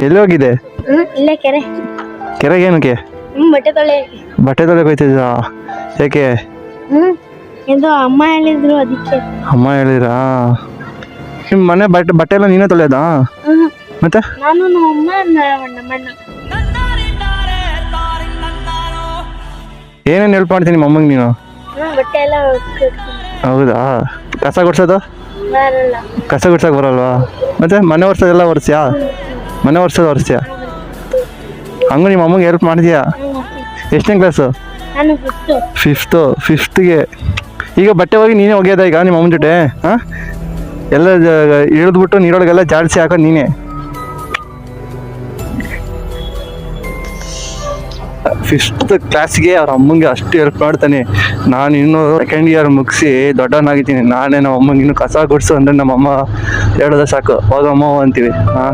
ಎಲ್ಲಿ ಹೋಗಿದೆ? ಇಲ್ಲೇ ಕೆರೆ. ಕೆರೆಗೆ ಏನಕ್ಕೆ? ಬಟ್ಟೆ ತೊಳೆ. ಬಟ್ಟೆ ತೊಳೆಗೆ ಹೋಯ್ತಿದ್ದ? ಯಾಕೆ? ಎಂದು ಅಮ್ಮ ಹೇಳಿದ್ರು ಅದಕ್ಕೆ. ಅಮ್ಮ ಹೇಳಿದ್ರಾ? ನಿಮ್ಮ ಮನೆ ಬಟ್ಟೆ ಎಲ್ಲ ನೀನೇ ತೊಳೆಯೋದಾ? ಮತ್ತೆ ನಾನು ನಮ್ಮಮ್ಮ ನಮ್ಮಣ್ಣ. ಏನೇನು ಹೆಲ್ಪ್ ಮಾಡ್ತೀನಿ ಅಮ್ಮಂಗೆ ನೀನು? ಬಟ್ಟೆ ಎಲ್ಲ ಹೌದಾ? ಕಸ ಗುಡ್ಸೋದು? ಬರಲ್ಲ. ಕಸ ಗುಡ್ಸೋಕೆ ಬರಲ್ವಾ? ಮತ್ತೆ ಮನೆ ಒರ್ಸೋದೆಲ್ಲ ಒರೆಸ್ಯಾ? ಮನೆ ಒರ್ಸೋದು ಒರೆಸ್ಯಾ? ಹಂಗೂ ನಿಮ್ಮ ಅಮ್ಮಗೆ ಹೆಲ್ಪ್ ಮಾಡಿದ್ಯಾ? ಎಷ್ಟನೇ ಕ್ಲಾಸು? ನಾನು ಫಿಫ್ತ್ಗೆ. ಈಗ ಬಟ್ಟೆ ಹೋಗಿ ನೀನೇ ಒಗೆಯೋದ ಈಗ ನಿಮ್ಮ ಅಮ್ಮನ ಜೊತೆ? ಹಾಂ, ಎಲ್ಲ ಇಳಿದ್ಬಿಟ್ಟು ನೀರೊಳಗೆಲ್ಲ ಜಾಡಿಸಿ ಹಾಕೋದು ನೀನೇ? ಫಿಫ್ತ್ ಕ್ಲಾಸ್ಗೆ ಅವ್ರ ಅಮ್ಮಂಗೆ ಅಷ್ಟು ಹೆಲ್ಪ್ ಮಾಡ್ತಾನೆ. ನಾನು ಇನ್ನೂ ಸೆಕೆಂಡ್ ಇಯರ್ ಮುಗಿಸಿ ದೊಡ್ಡವನಾಗಿದ್ದೀನಿ. ನಾನೇ ನಮ್ಮ ಅಮ್ಮಂಗೆ ಇನ್ನೂ ಕಸ ಗುಡಿಸು ಅಂದರೆ ನಮ್ಮಮ್ಮ ಹೇಳೋದ ಸಾಕು, ಹೋಗಮ್ಮ ಅಂತೀವಿ. ಹಾಂ,